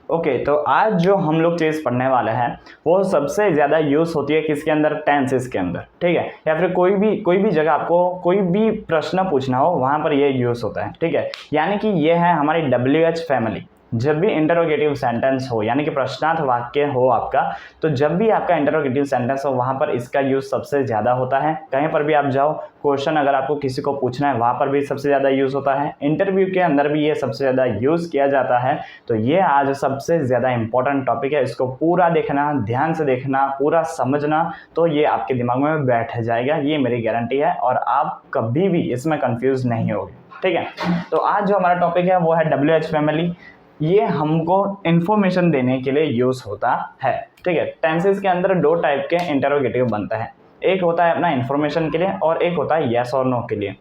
Okay तो आज जो हम लोग चीज़ पढ़ने वाले हैं वो सबसे ज़्यादा यूज़ होती है किसके अंदर, टेंसेस के अंदर, ठीक है। या फिर कोई भी जगह आपको कोई भी प्रश्न पूछना हो वहाँ पर ये यूज़ होता है, ठीक है। यानी कि ये है हमारी WH फैमिली। जब भी इंटरोगेटिव सेंटेंस हो यानी कि प्रश्नार्थ वाक्य हो आपका, तो जब भी आपका इंटरोगेटिव सेंटेंस हो वहाँ पर इसका यूज़ सबसे ज़्यादा होता है। कहीं पर भी आप जाओ, क्वेश्चन अगर आपको किसी को पूछना है वहाँ पर भी सबसे ज़्यादा यूज़ होता है, इंटरव्यू के अंदर भी ये सबसे ज़्यादा यूज़ किया जाता है। तो ये आज सबसे ज़्यादा इंपॉर्टेंट टॉपिक है, इसको पूरा देखना, ध्यान से देखना, पूरा समझना, तो ये आपके दिमाग में बैठ जाएगा, ये मेरी गारंटी है, और आप कभी भी इसमें कंफ्यूज नहीं होगे, ठीक है। तो आज जो हमारा टॉपिक है वो है WH फैमिली। ये हमको इन्फॉर्मेशन देने के लिए यूज़ होता है, ठीक है। टेंसेस के अंदर दो टाइप के इंटरोगेटिव बनता है, एक होता है अपना इन्फॉर्मेशन के लिए और एक होता है येस और नो के लिए।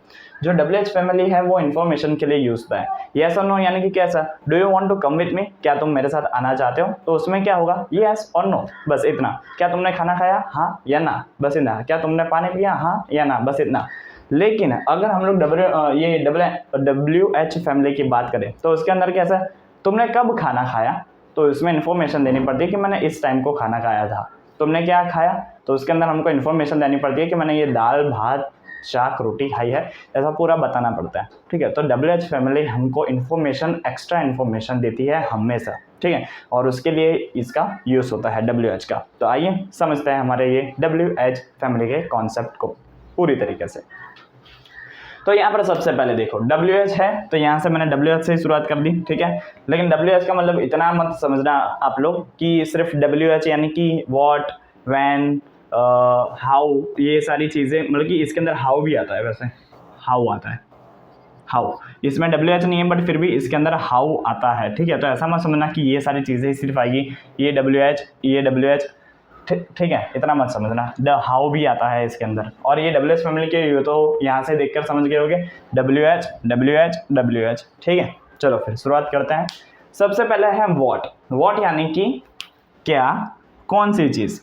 जो WH फैमिली है वो इन्फॉर्मेशन के लिए यूज होता है। येस और नो यानी कि कैसा, do you want to come with me, क्या तुम मेरे साथ आना चाहते हो, तो उसमें क्या होगा, येस और नो, बस इतना। क्या तुमने खाना खाया, हाँ या ना, बस इतना। क्या तुमने पानी पिया, हाँ या ना, बस इतना। लेकिन अगर हम लोग WH फैमिली की बात करें तो उसके अंदर कैसा, तुमने कब खाना खाया, तो इसमें इन्फॉर्मेशन देनी पड़ती है कि मैंने इस टाइम को खाना खाया था। तुमने क्या खाया, तो उसके अंदर हमको इन्फॉर्मेशन देनी पड़ती है कि मैंने ये दाल भात शाक रोटी खाई है, ऐसा पूरा बताना पड़ता है, ठीक है। तो WH फैमिली हमको इन्फॉर्मेशन, एक्स्ट्रा इन्फॉर्मेशन देती है हमेशा, ठीक है, और उसके लिए इसका यूज़ होता है WH का। तो आइए समझते हैं हमारे ये WH फैमिली के कॉन्सेप्ट को पूरी तरीके से। तो यहाँ पर सबसे पहले देखो WH है, तो यहाँ से मैंने WH से ही शुरुआत कर दी, ठीक है। लेकिन WH का मतलब इतना मत समझना आप लोग कि सिर्फ WH यानी कि व्हाट, व्हेन, हाउ, ये सारी चीज़ें, मतलब कि इसके अंदर हाउ भी आता है, वैसे हाउ आता है, हाउ, इसमें WH नहीं है बट फिर भी इसके अंदर हाउ आता है, ठीक है। तो ऐसा मत समझना कि ये सारी चीज़ें सिर्फ आएगी, ये WH, ठीक है, इतना मत समझना। द हाउ भी आता है इसके अंदर, और ये WH फैमिली के तो यहाँ से देखकर समझ गए होगे, WH, ठीक है। चलो फिर शुरुआत करते हैं। सबसे पहले है वॉट यानी कि क्या, कौन सी चीज़,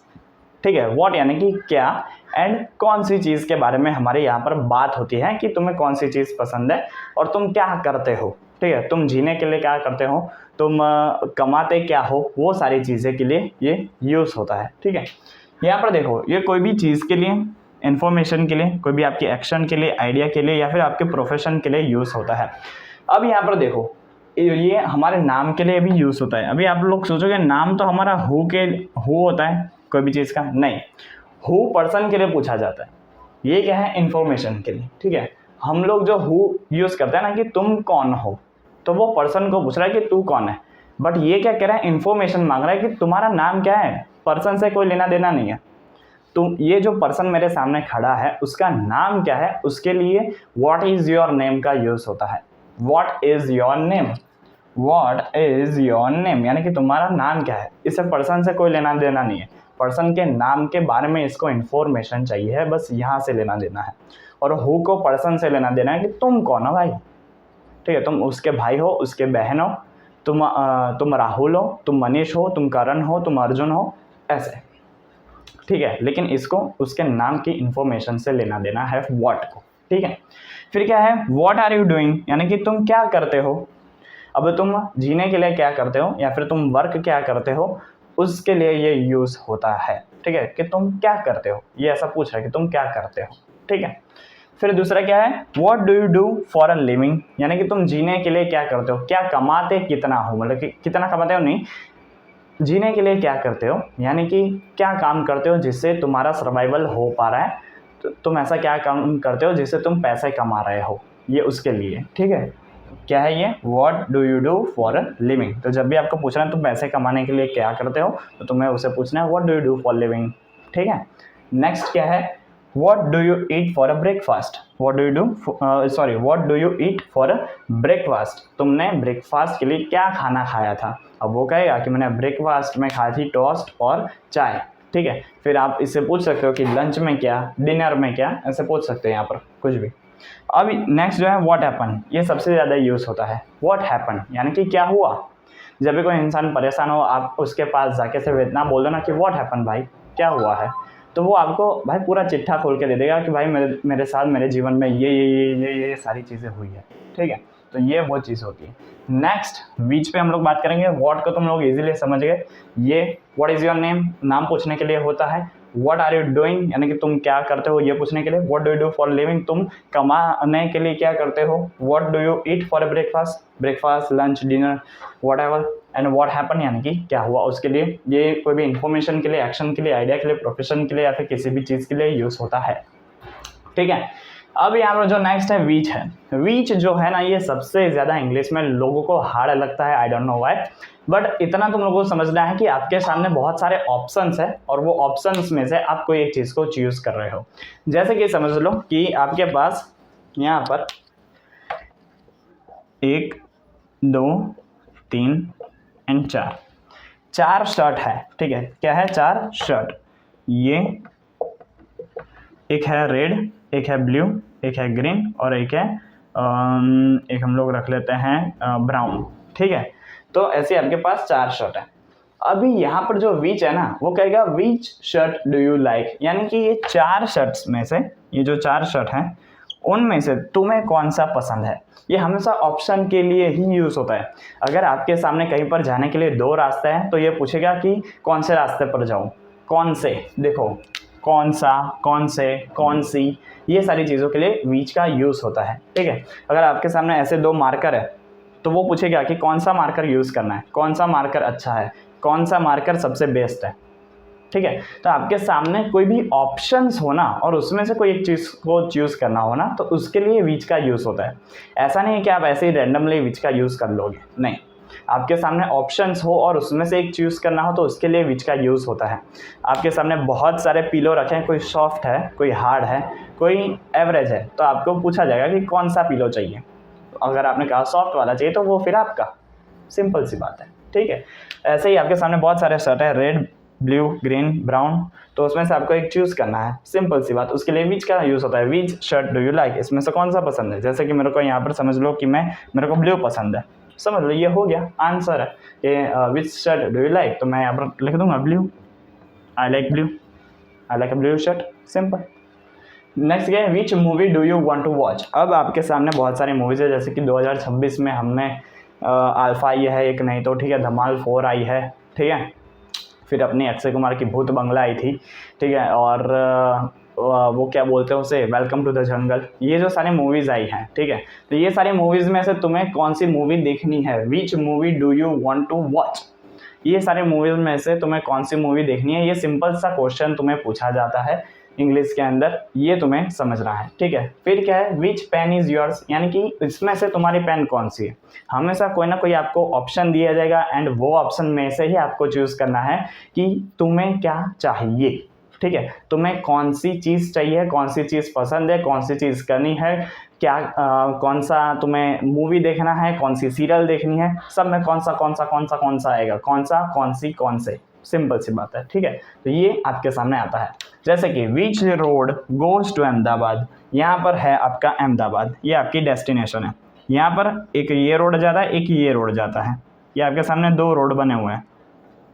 ठीक है। वॉट यानी कि क्या एंड कौन सी चीज़ के बारे में हमारे यहाँ पर बात होती है कि तुम्हें कौन सी चीज़ पसंद है और तुम क्या करते हो, ठीक है। तुम जीने के लिए क्या करते हो, तुम कमाते क्या हो, वो सारी चीज़ें के लिए ये यूज़ होता है, ठीक है। यहाँ पर देखो, ये कोई भी चीज़ के लिए, इन्फॉर्मेशन के लिए, कोई भी आपके एक्शन के लिए, आइडिया के लिए, या फिर आपके प्रोफेशन के लिए यूज़ होता है। अब यहाँ पर देखो, ये हमारे नाम के लिए भी यूज़ होता है। अभी आप लोग सोचोगे नाम तो हमारा हु होता है कोई भी चीज़ का, नहीं, हु पर्सन के लिए पूछा जाता है। ये क्या है, इन्फॉर्मेशन के लिए, ठीक है। हम लोग जो हु यूज़ करते हैं ना कि तुम कौन हो, तो वो पर्सन को पूछ रहा है कि तू कौन है, बट ये क्या कह रहा है, इन्फॉर्मेशन मांग रहा है कि तुम्हारा नाम क्या है। पर्सन से कोई लेना देना नहीं है। तुम, ये जो पर्सन मेरे सामने खड़ा है उसका नाम क्या है, उसके लिए व्हाट इज योर नेम का यूज़ होता है। What is your name, what is your name यानी कि तुम्हारा नाम क्या है। इससे पर्सन से कोई लेना देना नहीं है, पर्सन के नाम के बारे में इसको इन्फॉर्मेशन चाहिए है, बस यहाँ से लेना देना है। और हु को पर्सन से लेना देना है कि तुम कौन हो भाई, ठीक है। तुम उसके भाई हो, उसके बहन हो, तुम राहुल हो, तुम मनीष हो, तुम करण हो, तुम अर्जुन हो, ऐसे, ठीक है। लेकिन इसको उसके नाम की इंफॉर्मेशन से लेना देना है व्हाट को, ठीक है। फिर क्या है, व्हाट आर यू डूइंग यानी कि तुम क्या करते हो। अब तुम जीने के लिए क्या करते हो या फिर तुम वर्क क्या करते हो, उसके लिए ये यूज़ होता है, ठीक है, कि तुम क्या करते हो। ये ऐसा पूछ रहा है कि तुम क्या करते हो, ठीक है। फिर दूसरा क्या है, what do you do for a living यानी कि तुम जीने के लिए क्या करते हो, क्या कमाते कितना हो, मतलब कि कितना कमाते हो नहीं, जीने के लिए क्या करते हो यानी कि क्या काम करते हो जिससे तुम्हारा सर्वाइवल हो पा रहा है। तो तुम ऐसा क्या काम करते हो जिससे तुम पैसे कमा रहे हो, ये उसके लिए, ठीक है। क्या है ये, what do you do for a living. तो जब भी आपको पूछना है तुम पैसे कमाने के लिए क्या करते हो, तो तुम्हें उसे पूछना है what do you do for living, ठीक है। नेक्स्ट क्या है, what do you eat for a breakfast, what do you eat for a breakfast, तुमने ब्रेकफास्ट के लिए क्या खाना खाया था। अब वो कहेगा कि मैंने ब्रेकफास्ट में खाई थी टोस्ट और चाय, ठीक है। फिर आप इससे पूछ सकते हो कि लंच में क्या, डिनर में क्या, ऐसे पूछ सकते हैं यहाँ पर कुछ भी। अब नेक्स्ट जो है व्हाट हैपन, ये सबसे ज़्यादा यूज़ होता है। व्हाट हैपन यानी कि क्या हुआ। जब भी कोई इंसान परेशान हो, आप उसके पास जाके सिर्फ इतना बोल दो ना कि व्हाट हैपन भाई, क्या हुआ है, तो वो आपको भाई पूरा चिट्ठा खोल के दे देगा कि भाई मेरे साथ मेरे जीवन में ये सारी चीज़ें हुई है, ठीक है। तो ये वो चीज़ होती है। नेक्स्ट विच पे हम लोग बात करेंगे। व्हाट को तुम लोग इजीली समझ गए, ये व्हाट इज़ योर नेम नाम पूछने के लिए होता है। व्हाट आर यू डूइंग यानी कि तुम क्या करते हो ये पूछने के लिए। What do you do for living तुम कमाने के लिए क्या करते हो। What do you eat for breakfast lunch dinner what ever. And what happen यानी कि क्या हुआ उसके लिए। ये कोई भी इंफॉर्मेशन के लिए, एक्शन के लिए, आइडिया के लिए, प्रोफेशन के लिए या फिर किसी भी चीज़ के लिए यूज़ होता है। ठीक है, अब यहाँ पर जो नेक्स्ट है वीच है। वीच जो है ना ये सबसे ज़्यादा इंग्लिश में लोगों को हार्ड लगता है, I don't know why, but इतना तुम लोगों को समझना है कि आपके सामने बहुत सारे ऑप्शंस है और वो ऑप्शंस में से आप कोई एक चीज़ को चूज कर रहे हो। जैसे कि समझ लो कि आपके पास यहाँ पर 1 2 3 एंड 4 शर्ट है। ठीक है, क्या है 4 शर्ट। ये एक है रेड, एक है ब्लू, एक है ग्रीन और एक है एक हम लोग रख लेते हैं ब्राउन। ठीक है, तो ऐसे आपके पास 4 शर्ट है। अभी यहाँ पर जो विच है ना वो कहेगा विच शर्ट डू यू लाइक, यानी कि ये 4 शर्ट्स में से, ये जो 4 शर्ट हैं उनमें से तुम्हें कौन सा पसंद है। ये हमेशा ऑप्शन के लिए ही यूज़ होता है। अगर आपके सामने कहीं पर जाने के लिए 2 रास्ते हैं तो ये पूछेगा कि कौन से रास्ते पर जाऊँ, कौन से, देखो कौन सा, कौन से, कौन सी, ये सारी चीज़ों के लिए विच का यूज़ होता है। ठीक है, अगर आपके सामने ऐसे 2 मार्कर है तो वो पूछेगा कि कौन सा मार्कर यूज़ करना है, कौन सा मार्कर अच्छा है, कौन सा मार्कर सबसे बेस्ट है। ठीक है, तो आपके सामने कोई भी ऑप्शंस हो ना और उसमें से कोई एक चीज़ को चूज़ करना हो ना तो उसके लिए विच का यूज़ होता है। ऐसा नहीं है कि आप ऐसे ही रैंडमली विच का यूज़ कर लोगे, नहीं, आपके सामने ऑप्शंस हो और उसमें से एक चूज़ करना हो तो उसके लिए विच का यूज़ होता है। आपके सामने बहुत सारे पिलो रखे हैं, कोई सॉफ्ट है, कोई हार्ड है, कोई एवरेज है, तो आपको पूछा जाएगा कि कौन सा पिलो चाहिए। अगर आपने कहा सॉफ्ट वाला चाहिए तो वो फिर आपका, सिंपल सी बात है। ठीक है, ऐसे ही आपके सामने बहुत सारे शर्ट है, रेड ब्लू ग्रीन ब्राउन, तो उसमें से आपको एक चूज़ करना है, सिंपल सी बात। उसके लिए विच का यूज़ होता है, विच शर्ट डू यू लाइक, इसमें से कौन सा पसंद है। जैसे कि मेरे को यहाँ पर समझ लो कि मेरे को ब्लू पसंद है, समझ लो ये हो गया आंसर है ये which shirt do you like, तो मैं यहाँ पर लिख दूंगा blue, I like blue, I like a blue shirt, simple. Next क्या है, which movie do you want to watch. अब आपके सामने बहुत सारी मूवीज़ है, जैसे कि 2026 में हमने अल्फा आई है एक, नहीं तो ठीक है धमाल 4 आई है। ठीक है, फिर अपनी अक्षय कुमार की भूत बंगला आई थी। ठीक है, और वो क्या बोलते हैं उसे, वेलकम टू द जंगल, ये जो सारी मूवीज़ आई हैं। ठीक है, तो ये सारी मूवीज़ में से तुम्हें कौन सी मूवी देखनी है, which movie do you want to watch, ये सारे मूवीज़ में से तुम्हें कौन सी मूवी देखनी है। ये सिंपल सा क्वेश्चन तुम्हें पूछा जाता है इंग्लिश के अंदर, ये तुम्हें समझना है। ठीक है, फिर क्या है, विच पेन इज़ योर्स, यानी कि इसमें से तुम्हारी पेन कौन सी है। हमेशा कोई ना कोई आपको ऑप्शन दिया जाएगा एंड वो ऑप्शन में से ही आपको चूज़ करना है कि तुम्हें क्या चाहिए। ठीक है, तुम्हें कौन सी चीज़ चाहिए, कौन सी चीज़ पसंद है, कौन सी चीज़ करनी है, क्या कौन सा तुम्हें मूवी देखना है, कौन सी सीरियल देखनी है, सब में कौन सा आएगा, कौन से, सिंपल सी बात है। ठीक है, तो ये आपके सामने आता है। जैसे कि which road goes to Ahmedabad, यहाँ पर है आपका अहमदाबाद, ये आपकी डेस्टिनेशन है। यहाँ पर एक ये रोड जाता है, एक ये रोड जाता है, ये आपके सामने 2 रोड बने हुए हैं,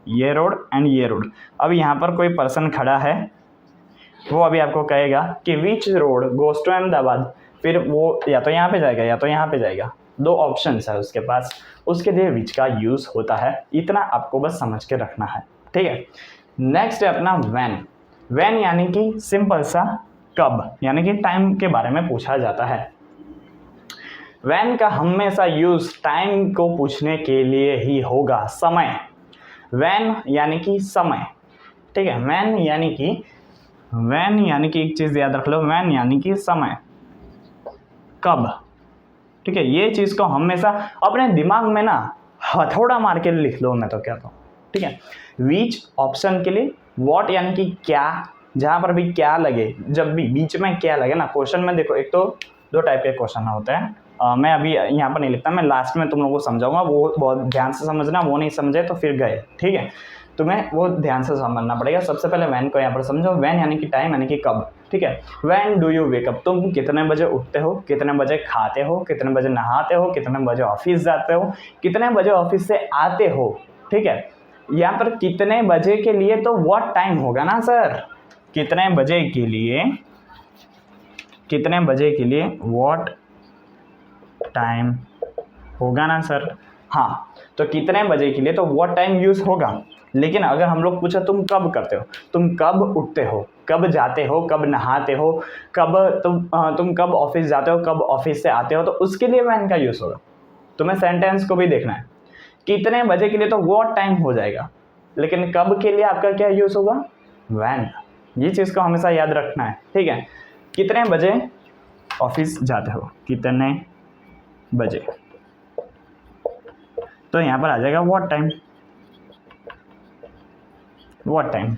ये रोड एंड ये रोड। अब यहाँ पर कोई पर्सन खड़ा है, वो अभी आपको कहेगा कि which road goes to Ahmedabad, फिर वो या तो यहाँ पे जाएगा या तो यहाँ पे जाएगा, 2 ऑप्शंस है उसके पास, उसके लिए विच का यूज़ होता है। इतना आपको बस समझ के रखना है। ठीक है, नेक्स्ट है अपना व्हेन। व्हेन यानी कि सिंपल सा कब, यानी कि टाइम के बारे में पूछा जाता है। व्हेन का हमेशा यूज़ टाइम को पूछने के लिए ही होगा, समय। व्हेन यानी कि समय। ठीक है, व्हेन यानी कि एक चीज़ याद रख लो, व्हेन यानी कि समय, कब। ठीक है, ये चीज़ को हमेशा अपने दिमाग में ना हथौड़ा मार के लिख लो, मैं तो कहता हूँ। ठीक है, विच ऑप्शन के लिए, व्हाट यानी कि क्या, जहाँ पर भी क्या लगे, जब भी बीच में क्या लगे ना क्वेश्चन में, देखो एक तो 2 टाइप के क्वेश्चन होते हैं, मैं अभी यहाँ पर नहीं लिखता, मैं लास्ट में तुम लोगों को समझाऊंगा, वो बहुत ध्यान से समझना, वो नहीं समझे तो फिर गए। ठीक है, तुम्हें वो ध्यान से समझना पड़ेगा। सबसे पहले व्हेन को यहाँ पर समझो, व्हेन यानी कि टाइम यानी कि कब। ठीक है, when do you wake up, तुम कितने बजे उठते हो, कितने बजे खाते हो, कितने बजे नहाते हो, कितने बजे ऑफिस जाते हो, कितने बजे ऑफिस से आते हो। ठीक है, यहाँ पर कितने बजे के लिए तो व्हाट टाइम होगा ना सर, कितने बजे के लिए व्हाट टाइम होगा ना सर? हाँ, तो कितने बजे के लिए तो व्हाट टाइम यूज़ होगा। लेकिन अगर हम लोग पूछा तुम कब करते हो, तुम कब उठते हो, कब जाते हो, कब नहाते हो, कब तुम कब ऑफिस जाते हो, कब ऑफिस से आते हो, तो उसके लिए वैन का यूज़ होगा। तुम्हें सेंटेंस को भी देखना है। कितने बजे के लिए तो व्हाट टाइम हो जाएगा, लेकिन कब के लिए आपका क्या यूज़ होगा? वैन। ये चीज़ को हमेशा याद रखना है, ठीक है। कितने बजे ऑफिस जाते हो, कितने बजे, तो यहाँ पर आ जाएगा what time, what time.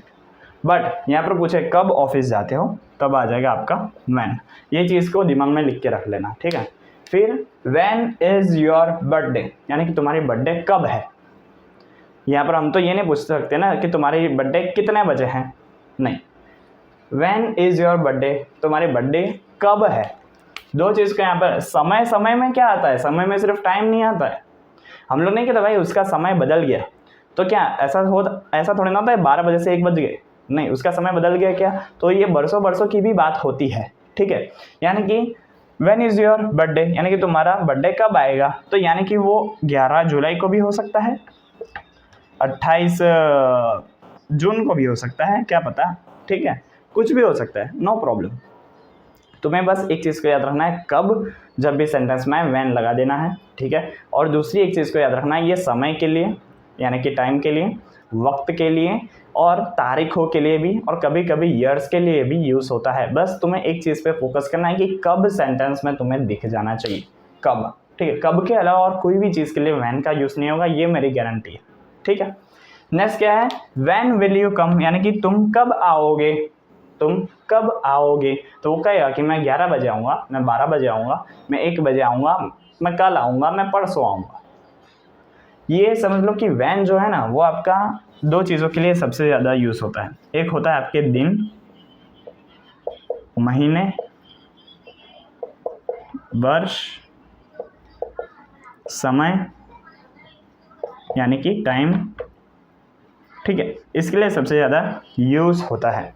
But यहाँ पर पूछे कब ऑफिस जाते हो, तब आ जाएगा आपका व्हेन। ये चीज़ को दिमाग में लिख के रख लेना, ठीक है। फिर व्हेन इज योर बर्थडे, यानी कि तुम्हारी बर्थडे कब है। यहाँ पर हम तो ये नहीं पूछ सकते ना कि तुम्हारी बर्थडे कितने बजे है, नहीं। व्हेन इज योर बर्थडे, तुम्हारी बर्थडे कब है। दो चीज़ को यहाँ पर समय, समय में क्या आता है, समय में सिर्फ टाइम नहीं आता है। हम लोग नहीं कहते भाई उसका समय बदल गया, तो क्या ऐसा थोड़ी ना होता है 12 बजे से 1 बज गए, नहीं, उसका समय बदल गया क्या, तो ये बरसों बरसों की भी बात होती है, ठीक है। यानी कि व्हेन इज़ योर बर्थडे, यानी कि तुम्हारा बर्थडे कब आएगा, तो यानी कि वो 11 जुलाई को भी हो सकता है, 28 जून को भी हो सकता है, क्या पता, ठीक है, कुछ भी हो सकता है, नो प्रॉब्लम। तुम्हें बस एक चीज़ को याद रखना है, कब जब भी सेंटेंस में व्हेन लगा देना है, ठीक है। और दूसरी एक चीज़ को याद रखना है, ये समय के लिए यानी कि टाइम के लिए, वक्त के लिए और तारीखों के लिए भी, और कभी कभी ईयर्स के लिए भी यूज़ होता है। बस तुम्हें एक चीज़ पे फोकस करना है कि कब सेंटेंस में तुम्हें दिख जाना चाहिए, कब, ठीक है। कब के अलावा और कोई भी चीज़ के लिए व्हेन का यूज़ नहीं होगा, ये मेरी गारंटी है, ठीक है। नेक्स्ट क्या है, व्हेन विल यू कम, यानी कि तुम कब आओगे, तुम कब आओगे। तो वो कहेगा कि मैं 11 बजे आऊँगा, मैं 12 बजे आऊँगा, मैं 1 बजे आऊँगा, मैं कल आऊँगा, मैं परसों आऊँगा। ये समझ लो कि व्हेन जो है ना, वो आपका दो चीज़ों के लिए सबसे ज़्यादा यूज़ होता है। एक होता है आपके दिन, महीने, वर्ष, समय यानी कि टाइम, ठीक है, इसके लिए सबसे ज़्यादा यूज़ होता है।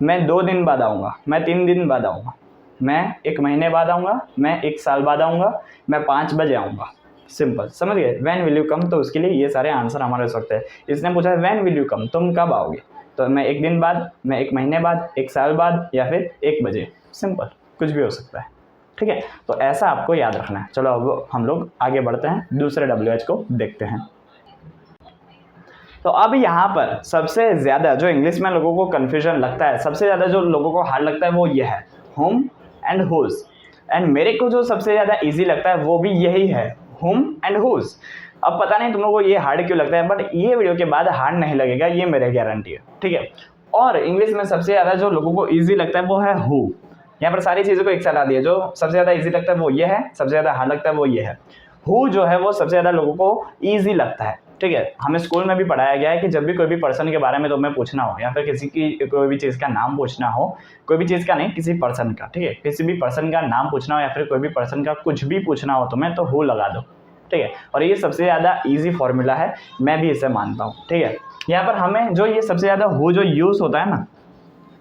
मैं 2 दिन बाद आऊँगा, मैं 3 दिन बाद आऊँगा, मैं 1 महीने बाद आऊँगा, मैं 1 साल बाद आऊँगा, मैं 5 बजे आऊँगा। सिंपल, समझ गए। व्हेन विल यू कम, तो उसके लिए ये सारे आंसर हमारे हो सकते हैं। इसने पूछा है व्हेन विल यू कम, तुम कब आओगे, तो मैं 1 दिन बाद, मैं 1 महीने बाद, 1 साल बाद, या फिर 1 बजे। सिंपल, कुछ भी हो सकता है, ठीक है। तो ऐसा आपको याद रखना है। चलो अब हम लोग आगे बढ़ते हैं, दूसरे WH को देखते हैं। तो अब यहाँ पर सबसे ज़्यादा जो इंग्लिश में लोगों को कन्फ्यूजन लगता है, सबसे ज़्यादा जो लोगों को हार्ड लगता है वो ये है, होम एंड हुज। एंड मेरे को जो सबसे ज़्यादा इजी लगता है वो भी यही है, होम एंड हुज। अब पता नहीं तुम लोगों को ये हार्ड क्यों लगता है, बट ये वीडियो के बाद हार्ड नहीं लगेगा, ये मेरे गारंटी है, ठीक है। और इंग्लिश में सबसे ज़्यादा जो लोगों को ईजी लगता है वो है हु। यहाँ पर सारी चीज़ों को एक साथ ला दिया, जो सबसे ज़्यादा ईजी लगता है वो ये है, सबसे ज़्यादा हार्ड लगता है वो ये है। हु जो है वो सबसे ज़्यादा लोगों को ईजी लगता है, ठीक है। हमें स्कूल में भी पढ़ाया गया है कि जब भी कोई भी पर्सन के बारे में तुम्हें पूछना हो, या फिर किसी की कोई भी चीज़ का नाम पूछना हो, कोई भी चीज़ का नहीं, किसी पर्सन का, ठीक है, किसी भी पर्सन का नाम पूछना हो या फिर कोई भी पर्सन का कुछ भी पूछना हो तुम्हें, तो हु लगा दो, ठीक है। और ये सबसे ज़्यादा ईजी फॉर्मूला है, मैं भी इसे मानता हूँ, ठीक है। यहाँ पर हमें जो ये सबसे ज़्यादा हु जो यूज़ होता है ना,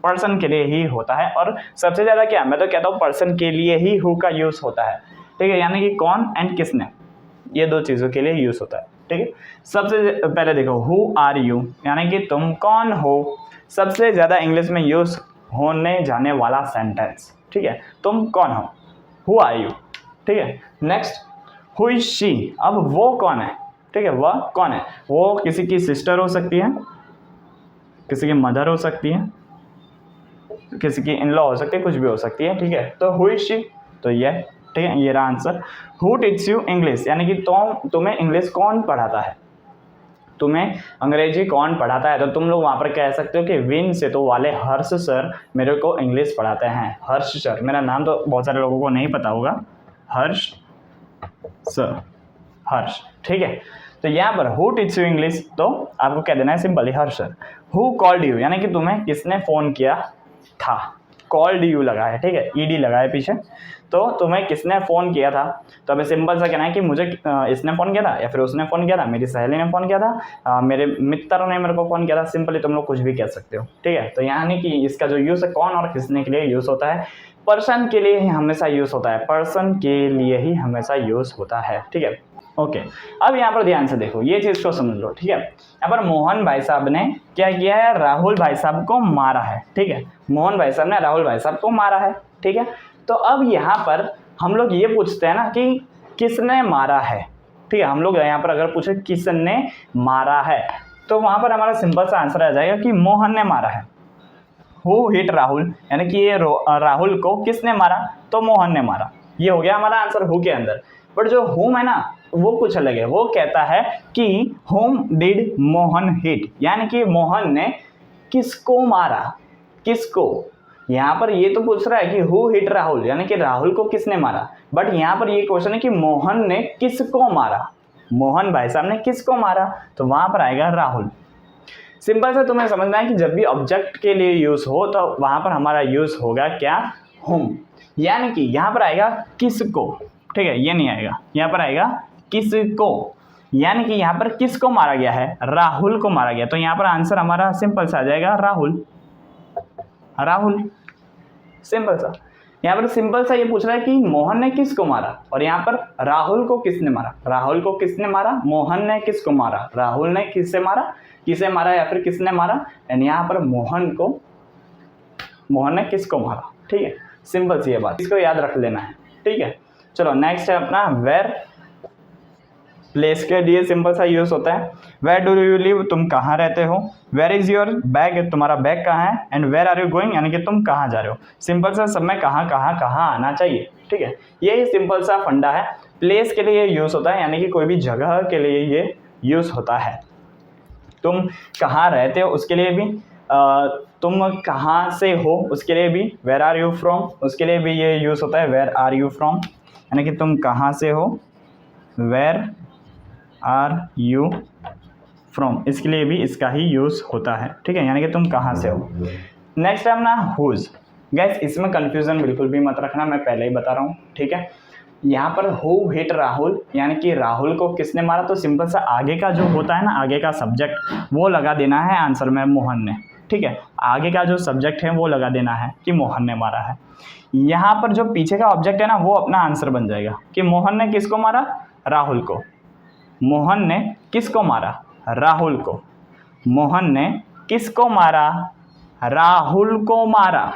पर्सन के लिए ही होता है। और सबसे ज़्यादा क्या, मैं तो कहता हूँ पर्सन के लिए ही हु का यूज़ होता है, ठीक है। यानी कि कौन एंड किसने, ये दो चीज़ों के लिए यूज़ होता है, ठीक है। सबसे पहले देखो, हु आर यू, यानी कि तुम कौन हो, सबसे ज़्यादा इंग्लिश में यूज़ होने जाने वाला सेंटेंस, ठीक है। तुम कौन हो, हु आर यू, ठीक है। नेक्स्ट, हु इज शी, अब वो कौन है, ठीक है, वह कौन है। वो किसी की सिस्टर हो सकती है, किसी की मदर हो सकती है, किसी की इन लॉ हो सकती है, कुछ भी हो सकती है, ठीक है। तो हु इज शी, तो ये, ठीक है, ये रहा answer. Who teach you English, यानी कि तुम्हें इंग्लिश कौन पढ़ाता है, तुम्हें अंग्रेजी कौन पढ़ाता है। तो तुम लोग वहाँ पर कह सकते हो कि विन से तो वाले हर्ष सर मेरे को इंग्लिश पढ़ाते हैं। हर्ष सर, मेरा नाम तो बहुत सारे लोगों को नहीं पता होगा, हर्ष सर, हर्ष, ठीक है। तो यहाँ पर हु टीच यू इंग्लिश, तो आपको कह देना है simply Harsh sir. Who called you, यानी कि तुम्हें किसने फ़ोन किया था, कॉल्ड यू लगा है, ठीक है, ईडी लगा है पीछे, तो तुम्हें किसने फ़ोन किया था। तो हमें सिंपल सा कहना है कि मुझे इसने फ़ोन किया था, या फिर उसने फ़ोन किया था, मेरी सहेली ने फ़ोन किया था, मेरे मित्र ने मेरे को फ़ोन किया था। सिंपली तुम लोग कुछ भी कह सकते हो, ठीक है। तो यानी कि इसका जो यूज़ है कौन और किसने के लिए यूज़ होता है, पर्सन के लिए ही हमेशा यूज़ होता है, पर्सन के लिए ही हमेशा यूज़ होता है, ठीक है। ओके, अब यहाँ पर ध्यान से देखो, ये चीज़ को समझ लो, ठीक है। यहाँ पर मोहन भाई साहब ने क्या किया है, राहुल भाई साहब को मारा है, ठीक है। मोहन भाई साहब ने राहुल भाई साहब को मारा है, ठीक है। तो अब यहाँ पर हम लोग ये पूछते हैं ना कि किसने मारा है, ठीक है। हम लोग यहाँ पर अगर पूछे किसने मारा है, तो वहाँ पर हमारा सिंपल सा आंसर आ जाएगा कि मोहन ने मारा है। हु हिट राहुल, यानी कि ये राहुल को किसने मारा, तो मोहन ने मारा। ये हो गया हमारा आंसर हु के अंदर। बट जो हुम है ना, वो कुछ अलग है। वो कहता है कि हुम डिड मोहन हिट, यानी कि मोहन ने किसको मारा, किसको। यहाँ पर ये तो पूछ रहा है कि हु हिट राहुल, यानी कि राहुल को किसने मारा। बट यहाँ पर ये क्वेश्चन है कि मोहन ने किसको मारा, मोहन भाई साहब ने किसको मारा, तो वहां पर आएगा राहुल। सिंपल से तुम्हें समझना है कि जब भी ऑब्जेक्ट के लिए यूज हो तो वहां पर हमारा यूज होगा क्या, हुम, यानी कि यहाँ पर आएगा किसको, ठीक है। ये नहीं आएगा, यहाँ पर आएगा किसको, यानी कि यहाँ पर किसको मारा गया है, राहुल को मारा गया। तो यहाँ पर आंसर हमारा सिंपल सा आ जाएगा राहुल, राहुल, सिंपल सा। यहाँ पर सिंपल सा ये पूछ रहा है कि मोहन ने किसको मारा, और यहाँ पर राहुल को किसने मारा, राहुल को किसने मारा, मोहन ने किसको मारा, राहुल ने किससे मारा, किसे मारा या फिर किसने मारा, एंड यहाँ पर मोहन ने किसको मारा, ठीक है। सिंपल सी ये बात, इसको याद रख लेना है, ठीक है। चलो नेक्स्ट है अपना वेयर। प्लेस के लिए सिंपल सा यूज होता है, वेयर डू यू लिव, तुम कहाँ रहते हो, वेयर इज योर बैग, तुम्हारा बैग कहाँ है, and where are you going, यानी कि तुम कहाँ जा रहे हो। सिंपल सा सब में कहाँ कहाँ कहाँ आना चाहिए, ठीक है। यही सिंपल सा फंडा है। प्लेस के लिए यूज होता है, यानी कि कोई भी जगह के लिए ये यूज होता है। तुम कहाँ रहते हो उसके लिए भी, तुम कहाँ से हो उसके लिए भी, वेयर आर यू फ्रॉम, उसके लिए भी ये यूज होता है, वेयर आर यू फ्रॉम, यानी कि तुम कहाँ से हो, वेयर आर यू फ्रॉम, इसके लिए भी इसका ही यूज होता है, ठीक है, यानी कि तुम कहाँ से हो। नेक्स्ट है अपना हुज। गैस इसमें कंफ्यूजन बिल्कुल भी मत रखना, मैं पहले ही बता रहा हूँ, ठीक है। यहाँ पर हु हिट राहुल, यानी कि राहुल को किसने मारा, तो सिंपल सा आगे का जो होता है ना, आगे का सब्जेक्ट वो लगा देना है आंसर में, मोहन ने, ठीक है। आगे का जो सब्जेक्ट है वो लगा देना है कि मोहन ने मारा है। यहाँ पर जो पीछे का ऑब्जेक्ट है ना, वो अपना आंसर बन जाएगा कि मोहन ने किसको मारा, राहुल को। मोहन ने किसको मारा, राहुल को। मोहन ने किसको मारा, राहुल को मारा।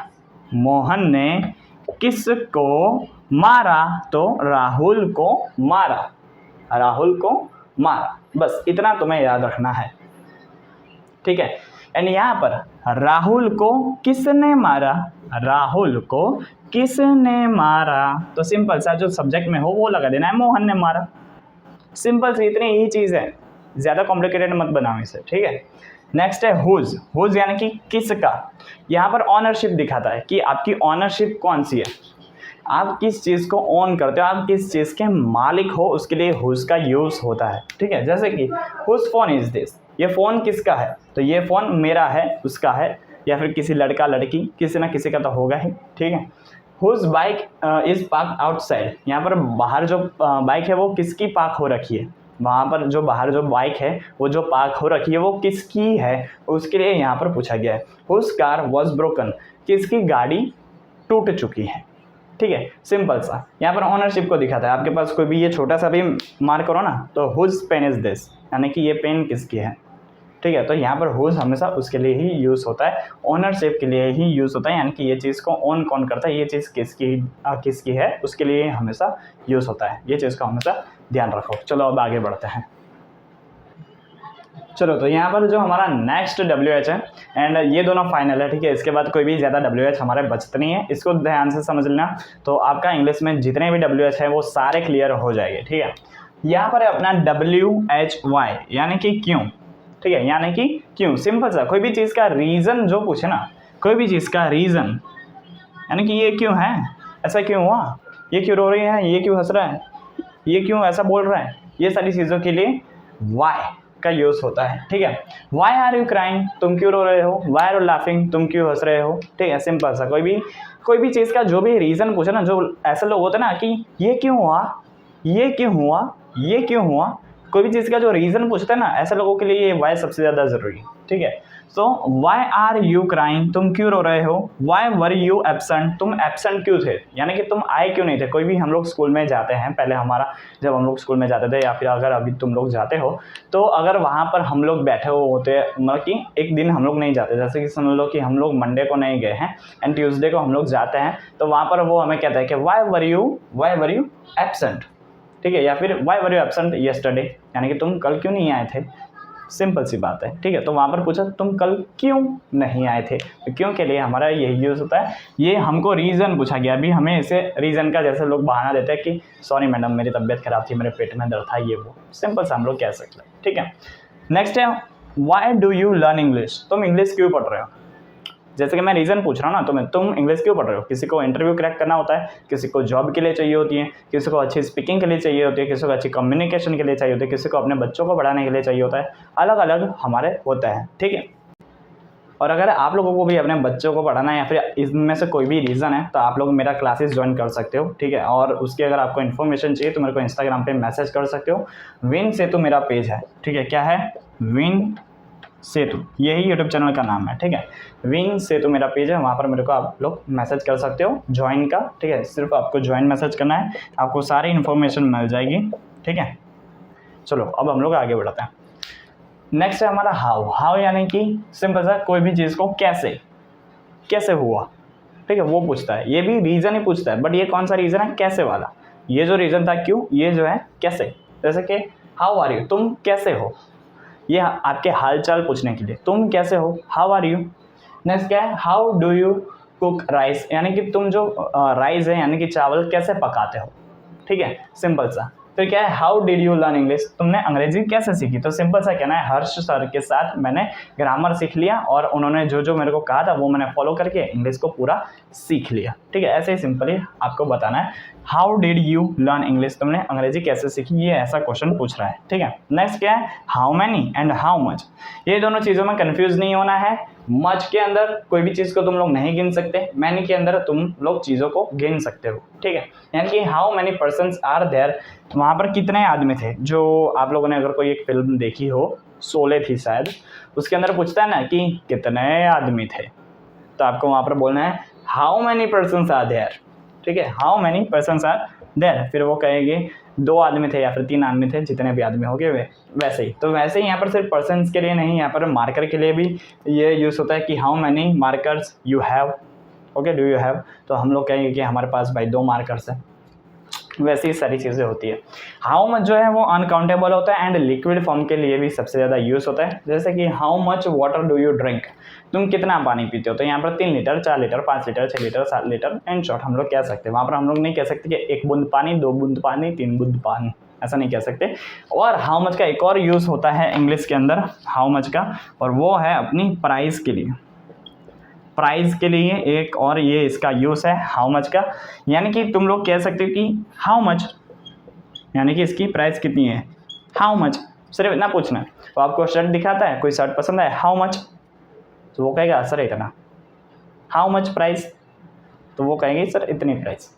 मोहन ने किसको मारा, तो राहुल को मारा, राहुल को मारा। बस इतना तुम्हें याद रखना है, ठीक है। एंड यहाँ पर राहुल को किसने मारा, राहुल को किसने मारा, तो सिंपल सा जो सब्जेक्ट में हो वो लगा देना है, मोहन ने मारा। सिंपल सी इतनी ही चीज़ है, ज़्यादा कॉम्प्लिकेटेड मत बनाओ इसे, ठीक है। नेक्स्ट है हुज। हुज यानी कि किसका। यहाँ पर ऑनरशिप दिखाता है कि आपकी ऑनरशिप कौन सी है, आप किस चीज़ को ओन करते हो, आप किस चीज़ के मालिक हो, उसके लिए हुज का यूज़ होता है, ठीक है। जैसे कि हुज फोन इज दिस, ये फ़ोन किसका है, तो ये फ़ोन मेरा है, उसका है, या फिर किसी लड़का लड़की, किसी ना किसी का तो होगा ही, ठीक है। Whose bike is park outside, यहाँ पर बाहर जो बाइक है वो किसकी पार्क हो रखी है, वहाँ पर जो बाहर जो बाइक है वो जो पार्क हो रखी है वो किसकी है, उसके लिए यहाँ पर पूछा गया है। हुज कार वॉज ब्रोकन, किसकी गाड़ी टूट चुकी है, ठीक है। सिंपल सा यहाँ पर ओनरशिप को दिखाता है। आपके पास कोई भी ये छोटा सा भी मार्क करो ना, तो हुज पेन इज दिस, यानी कि ये पेन किसकी है, ठीक है। तो यहाँ पर हुज हमेशा उसके लिए ही यूज़ होता है, ओनरशिप के लिए ही यूज़ होता है, यानी कि ये चीज़ को ओन कौन करता है, ये चीज़ किसकी है, उसके लिए हमेशा यूज़ होता है। ये चीज़ का हमेशा ध्यान रखो। चलो अब आगे बढ़ते हैं। चलो तो यहाँ पर जो हमारा नेक्स्ट WH है, एंड ये दोनों फाइनल है, ठीक है। इसके बाद कोई भी ज़्यादा WH हमारे बचते नहीं है, इसको ध्यान से समझ लेना, तो आपका इंग्लिश में जितने भी WH है वो सारे क्लियर हो जाएंगे, ठीक है। यहाँ पर है अपना WHY, यानी कि क्यों, ठीक है, यानी कि क्यों। सिंपल सा कोई भी चीज़ का रीज़न जो पूछे ना, कोई भी चीज़ का रीज़न, यानी कि ये क्यों है, ऐसा क्यों हुआ, ये क्यों रो रही है, ये क्यों हंस रहा है, ये क्यों ऐसा बोल रहा है, ये सारी चीज़ों के लिए वाई का यूज़ होता है, ठीक है। वाई आर यू क्राइंग, तुम क्यों रो रहे हो, वाई आर यू लाफिंग, तुम क्यों हंस रहे हो, ठीक है। सिंपल सा कोई भी चीज़ का जो भी रीज़न पूछे ना, जो ऐसे लोग होते हैं ना कि ये क्यों हुआ, ये क्यों हुआ, ये क्यों हुआ, कोई भी चीज़ का जो रीज़न पूछते हैं ना, ऐसे लोगों के लिए ये वाई सबसे ज़्यादा ज़रूरी है, ठीक है। सो वाई आर यू क्राइंग, तुम क्यों रो रहे हो। वाई वर यू एबसेंट, तुम एबसेंट क्यों थे, यानी कि तुम आए क्यों नहीं थे। कोई भी हम लोग स्कूल में जाते हैं, पहले हमारा जब हम लोग स्कूल में जाते थे या फिर अगर अभी तुम लोग जाते हो, तो अगर वहाँ पर हम लोग बैठे हुए होते, मतलब कि एक दिन हम लोग नहीं जाते, जैसे कि समझ लो कि हम लोग मंडे को नहीं गए हैं एंड ट्यूसडे को हम लोग जाते हैं, तो वहाँ पर वो हमें कहता है कि वाई वर यू एबसेंट, ठीक है, या फिर why were you absent yesterday, यानी कि तुम कल क्यों नहीं आए थे। सिंपल सी बात है, ठीक है। तो वहाँ पर पूछा तुम कल क्यों नहीं आए थे, तो क्यों के लिए हमारा यही यूज़ होता है। ये हमको रीज़न पूछा गया, अभी हमें इसे रीज़न का जैसे लोग बहाना देते हैं कि सॉरी मैडम मेरी तबीयत खराब थी, मेरे पेट में दर्द था, ये वो सिंपल सा हम लोग कह सकते हैं, ठीक है। नेक्स्ट है why do you learn English, तुम इंग्लिश क्यों पढ़ रहे हो। जैसे कि मैं रीज़न पूछ रहा हूँ ना, तुम इंग्लिश क्यों पढ़ रहे हो। किसी को इंटरव्यू क्रैक करना होता है, किसी को जॉब के लिए चाहिए होती है, किसी को अच्छी स्पीकिंग के लिए चाहिए होती है, किसी को अच्छी कम्युनिकेशन के लिए चाहिए होती है, किसी को अपने बच्चों को पढ़ाने के लिए चाहिए होता है, अलग अलग हमारे होता है, ठीक है। और अगर आप लोगों को भी अपने बच्चों को पढ़ाना है या फिर इसमें से कोई भी रीज़न है, तो आप लोग मेरा क्लासेस ज्वाइन कर सकते हो, ठीक है। और उसकी अगर आपको इन्फॉर्मेशन चाहिए तो मेरे को इंस्टाग्राम पे मैसेज कर सकते हो। विन सेतु मेरा पेज है, ठीक है। क्या है, विन सेतु, यही यूट्यूब चैनल का नाम है, ठीक है। विन सेतु मेरा पेज है, वहाँ पर मेरे को आप लोग मैसेज कर सकते हो ज्वाइन का, ठीक है। सिर्फ आपको ज्वाइन मैसेज करना है, आपको सारी इन्फॉर्मेशन मिल जाएगी, ठीक है। चलो अब हम लोग आगे बढ़ते हैं। नेक्स्ट है हमारा हाउ यानी कि सिंपल सा कोई भी चीज़ को कैसे हुआ, ठीक है, वो पूछता है। ये भी रीज़न ही पूछता है, बट ये कौन सा रीज़न है, कैसे वाला। ये जो रीज़न था क्यों, ये जो है कैसे, जैसे कि हाउ आर यू, तुम कैसे हो, ये आपके हाल चाल पूछने के लिए, तुम कैसे हो, हाउ आर यू। नेक्स्ट क्या है, how do you cook rice, यानी कि तुम जो राइस है यानी कि चावल कैसे पकाते हो, ठीक है, सिंपल सा। तो क्या है, how did you learn English, तुमने अंग्रेजी कैसे सीखी। तो सिंपल सा कहना है, हर्ष सर के साथ मैंने ग्रामर सीख लिया और उन्होंने जो जो मेरे को कहा था वो मैंने फॉलो करके इंग्लिश को पूरा सीख लिया, ठीक है। ऐसे ही सिंपली आपको बताना है, how did you learn English, तुमने अंग्रेजी कैसे सीखी, ये ऐसा क्वेश्चन पूछ रहा है, ठीक है। नेक्स्ट क्या है, how many and how much, ये दोनों चीज़ों में कंफ्यूज नहीं होना है। मच के अंदर कोई भी चीज़ को तुम लोग नहीं गिन सकते, मैनी के अंदर तुम लोग चीज़ों को गिन सकते हो, ठीक है। यानी कि how many persons are there, वहाँ पर कितने आदमी थे। जो आप लोगों ने अगर कोई एक फिल्म देखी हो, शोले थी शायद, उसके अंदर पूछता है ना कि कितने आदमी थे, तो आपको वहाँ पर बोलना है how many persons are there, ठीक है, how many persons are there. फिर वो कहेंगे 2 आदमी थे या फिर 3 आदमी थे, जितने भी आदमी हो गए वे वैसे ही। तो वैसे ही यहाँ पर सिर्फ पर्सन्स के लिए नहीं, यहाँ पर मार्कर के लिए भी ये यूज़ होता है कि how many markers you have, okay, do you have. तो हम लोग कहेंगे कि हमारे पास भाई 2 मार्कर्स हैं। वैसे ही सारी चीज़ें होती है। हाउ मच जो है वो अनकाउंटेबल होता है एंड लिक्विड फॉर्म के लिए भी सबसे ज़्यादा यूज़ होता है। जैसे कि how much water do you drink, तुम कितना पानी पीते हो। तो यहाँ पर 3 litre, 4 litre, 5 litre, 6 litre, 7 litre and short हम लोग कह सकते हैं। वहाँ पर हम लोग नहीं कह सकते कि 1 बूंद पानी, 2 बूंद पानी, 3 बूंद पानी, ऐसा नहीं कह सकते। और हाउ मच का एक और यूज़ होता है इंग्लिश के अंदर हाउ मच का, और वो है अपनी प्राइस के लिए। प्राइस के लिए एक और ये इसका यूज़ है हाउ मच का, यानी कि तुम लोग कह सकते हो कि हाउ मच, यानी कि इसकी प्राइस कितनी है, हाउ मच, सिर्फ इतना पूछना है। तो आपको शर्ट दिखाता है, कोई शर्ट पसंद है, हाउ मच, तो वो कहेगा सर इतना। हाउ मच प्राइस, तो वो कहेंगे सर इतनी प्राइस।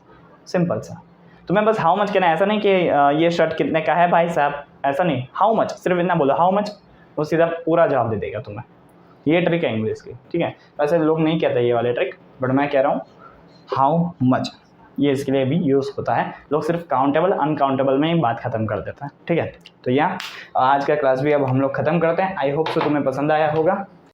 सिंपल सा, तुम्हें बस हाउ मच कहना है, ऐसा नहीं कि ये शर्ट कितने का है भाई साहब, ऐसा नहीं, हाउ मच, सिर्फ इतना बोलो हाउ मच, वो सीधा पूरा जवाब दे देगा तुम्हें। ये ट्रिक है इंग्लिश की, ठीक है। वैसे लोग नहीं कहते ये वाले ट्रिक, बट मैं कह रहा हूँ हाउ मच, ये इसके लिए भी यूज़ होता है। लोग सिर्फ काउंटेबल अनकाउंटेबल में ही बात खत्म कर देता है, ठीक है। तो यहाँ आज का क्लास भी अब हम लोग ख़त्म करते हैं। आई होप सो तुम्हें पसंद आया होगा।